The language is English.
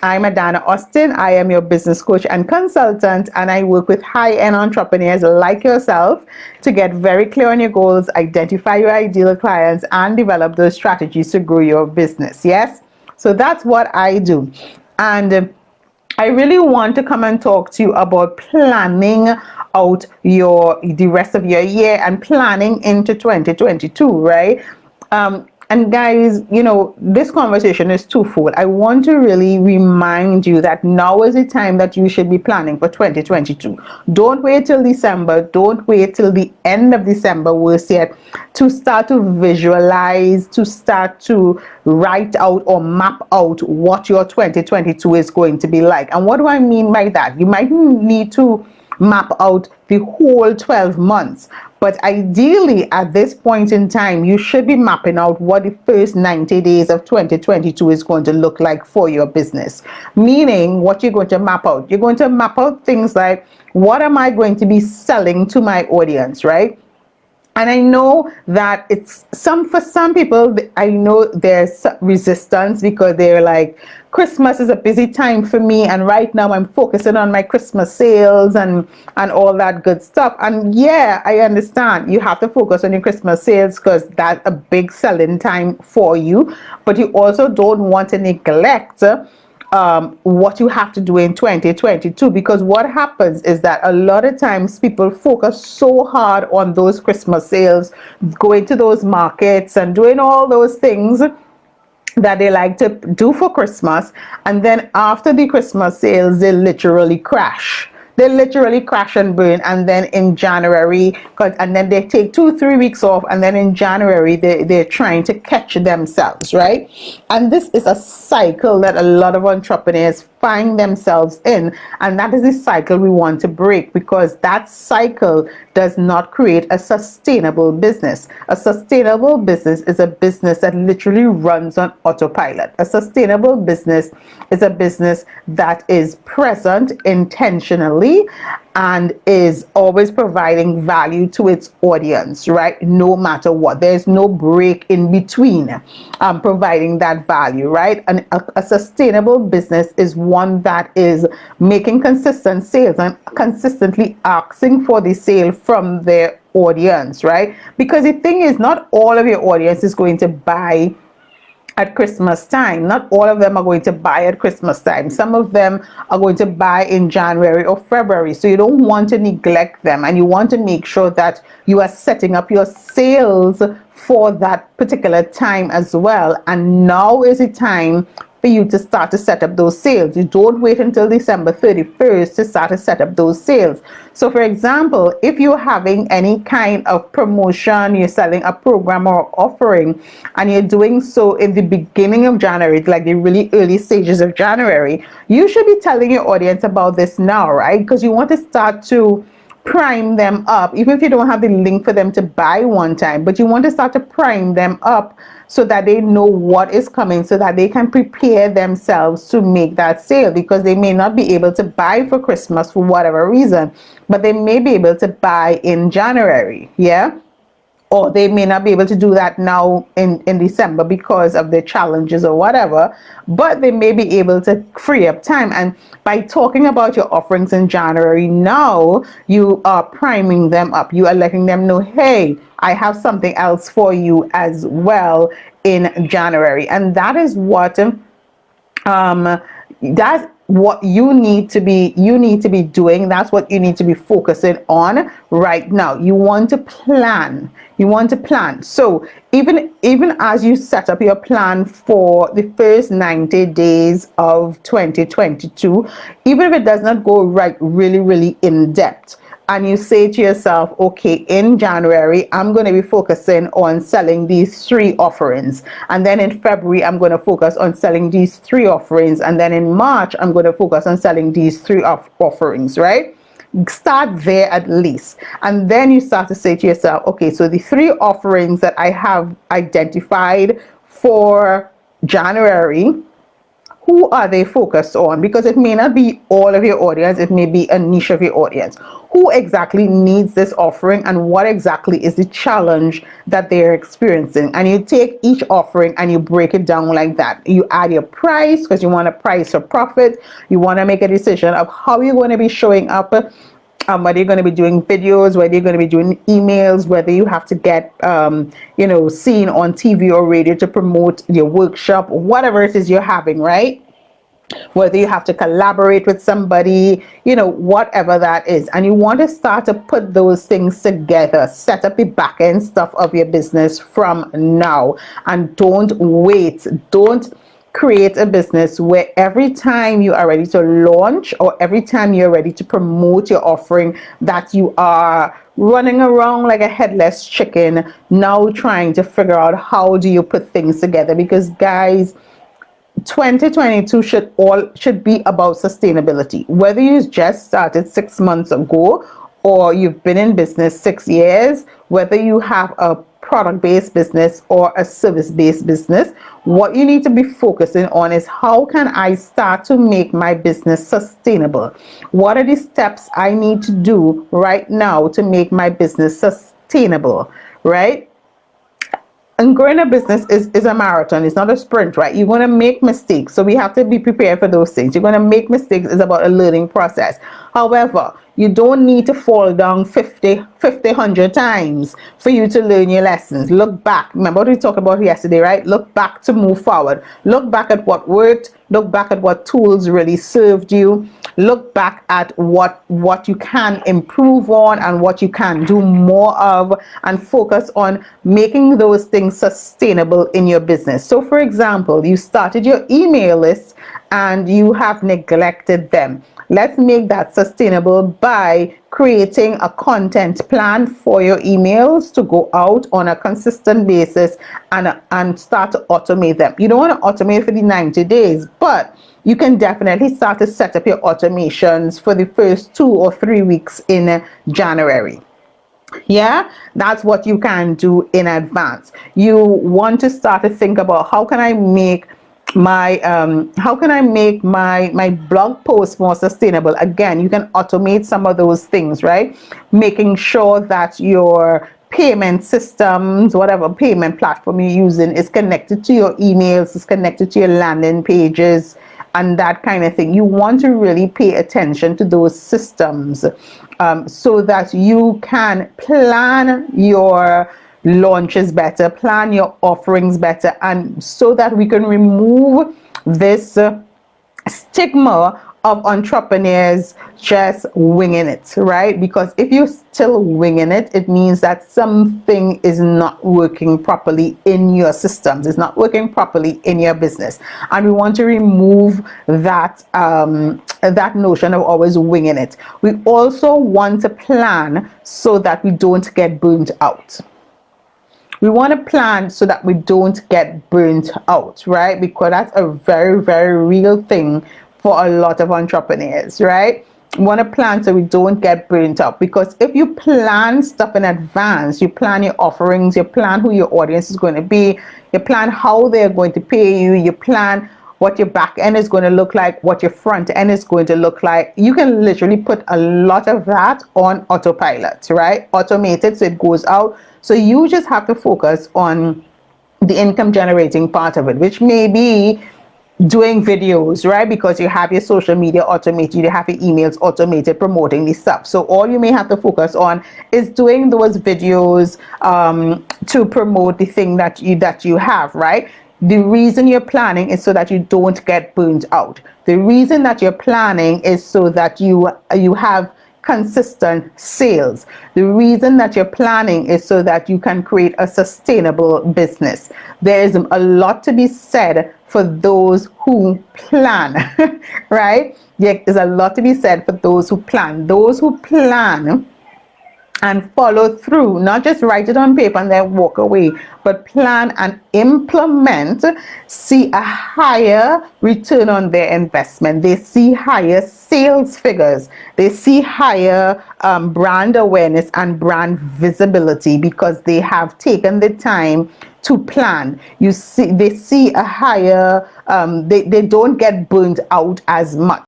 I'm Adanna Austin. I am your business coach and consultant, and I work with high-end entrepreneurs like yourself to get very clear on your goals, identify your ideal clients, and develop those strategies to grow your business. Yes? So that's what I do. And I really want to come and talk to you about planning out the rest of your year and planning into 2022, right? And guys, this conversation is twofold. I want to really remind you that now is the time that you should be planning for 2022. Don't wait till December. Don't wait till the end of December, worse yet, to start to visualize, to start to write out or map out what your 2022 is going to be like. And what do I mean by that? You might need to map out the whole 12 months. But ideally, at this point in time, you should be mapping out what the first 90 days of 2022 is going to look like for your business. Meaning, what you're going to map out. You're going to map out things like, what am I going to be selling to my audience, right? And I know that for some people, I know there's resistance because they're like, Christmas is a busy time for me, and right now I'm focusing on my Christmas sales and all that good stuff. And yeah, I understand you have to focus on your Christmas sales because that's a big selling time for you, but you also don't want to neglect what you have to do in 2022, because what happens is that a lot of times people focus so hard on those Christmas sales, going to those markets and doing all those things that they like to do for Christmas, and then after the Christmas sales they literally crash. They literally crash and burn, and then in January, and then they take 2-3 weeks off, and then in January they're trying to catch themselves, right? And this is a cycle that a lot of entrepreneurs find themselves in, and that is the cycle we want to break, because that cycle does not create a sustainable business. A sustainable business is a business that literally runs on autopilot. A sustainable business is a business that is present intentionally and is always providing value to its audience, right? No matter what. There's no break in between providing that value, right? And a sustainable business is one that is making consistent sales and consistently asking for the sale from their audience, right? Because the thing is, not all of your audience is going to buy at Christmas time. Not all of them are going to buy at Christmas time. Some of them are going to buy in January or February. So you don't want to neglect them, and you want to make sure that you are setting up your sales for that particular time as well. And now is the time for you to start to set up those sales. You don't wait until December 31st to start to set up those sales. So for example, if you're having any kind of promotion, you're selling a program or offering, and you're doing so in the beginning of January, like the really early stages of January, you should be telling your audience about this now, right? Because you want to start to prime them up, even if you don't have the link for them to buy one time, but you want to start to prime them up so that they know what is coming, so that they can prepare themselves to make that sale, because they may not be able to buy for Christmas for whatever reason, but they may be able to buy in January, yeah? Or they may not be able to do that now in December because of the challenges or whatever, but they may be able to free up time. And by talking about your offerings in January now, you are priming them up. You are letting them know, hey, I have something else for you as well in January. And that is what that's what you need to be doing. That's what you need to be focusing on right now. You want to plan. So even as you set up your plan for the first 90 days of 2022, even if it does not go right really in depth, and you say to yourself, okay, in January, I'm going to be focusing on selling these 3 offerings. And then in February, I'm going to focus on selling these 3 offerings. And then in March, I'm going to focus on selling these 3 offerings, right? Start there at least. And then you start to say to yourself, okay, so the 3 offerings that I have identified for January, who are they focused on? Because it may not be all of your audience, it may be a niche of your audience. who exactly needs this offering and what exactly is the challenge that they're experiencing. And you take each offering and you break it down like that. You add your price because you want to price for profit. You want to make a decision of how you're going to be showing up, whether you're going to be doing videos, whether you're going to be doing emails, whether you have to get, seen on TV or radio to promote your workshop, whatever it is you're having, right? Whether you have to collaborate with somebody, whatever that is. And you want to start to put those things together, set up the back end stuff of your business from now. And don't wait. Don't create a business where every time you are ready to launch or every time you're ready to promote your offering, that you are running around like a headless chicken, now trying to figure out how do you put things together. Because guys, 2022 should be about sustainability. Whether you just started 6 months ago or you've been in business 6 years, whether you have a product-based business or a service-based business, what you need to be focusing on is how can I start to make my business sustainable? What are the steps I need to do right now to make my business sustainable, right? And growing a business is a marathon. It's not a sprint, right? You're going to make mistakes. So we have to be prepared for those things. You're going to make mistakes. It's about a learning process. However, you don't need to fall down 100 times for you to learn your lessons. Look back. Remember what we talked about yesterday, right? Look back to move forward. Look back at what worked. Look back at what tools really served you. Look back at what you can improve on and what you can do more of, and focus on making those things sustainable in your business. So for example, you started your email list and you have neglected them. Let's make that sustainable by creating a content plan for your emails to go out on a consistent basis and start to automate them. You don't want to automate for the 90 days, but you can definitely start to set up your automations for the first 2 or 3 weeks in January. Yeah, that's what you can do in advance. You want to start to think about how can I make my blog post more sustainable. Again, you can automate some of those things, right? Making sure that your payment systems, whatever payment platform you're using, is connected to your emails, is connected to your landing pages, and that kind of thing. You want to really pay attention to those systems, so that you can plan your launches better, plan your offerings better, and so that we can remove this stigma of entrepreneurs just winging it, right? Because if you're still winging it, it means that something is not working properly in your systems. It's not working properly in your business, and we want to remove that that notion of always winging it. We also want to plan so that we don't get burnt out. We want to plan so that we don't get burnt out, right? Because that's a very, very real thing for a lot of entrepreneurs, right? We want to plan so we don't get burnt out. Because if you plan stuff in advance, you plan your offerings, you plan who your audience is going to be, you plan how they're going to pay you, you plan what your back end is going to look like, what your front end is going to look like. You can literally put a lot of that on autopilot, right? Automated, so it goes out. So you just have to focus on the income generating part of it, which may be doing videos, right? Because you have your social media automated, you have your emails automated, promoting this stuff. So all you may have to focus on is doing those videos to promote the thing that you have, right? The reason you're planning is so that you don't get burnt out. The reason that you're planning is so that you have consistent sales. The reason that you're planning is so that you can create a sustainable business. There is a lot to be said for those who plan, right? There's a lot to be said for those who plan. Those who plan and follow through, not just write it on paper and then walk away, but plan and implement, see a higher return on their investment. They see higher sales figures. They see higher brand awareness and brand visibility because they have taken the time to plan. They see a higher, they don't get burnt out as much.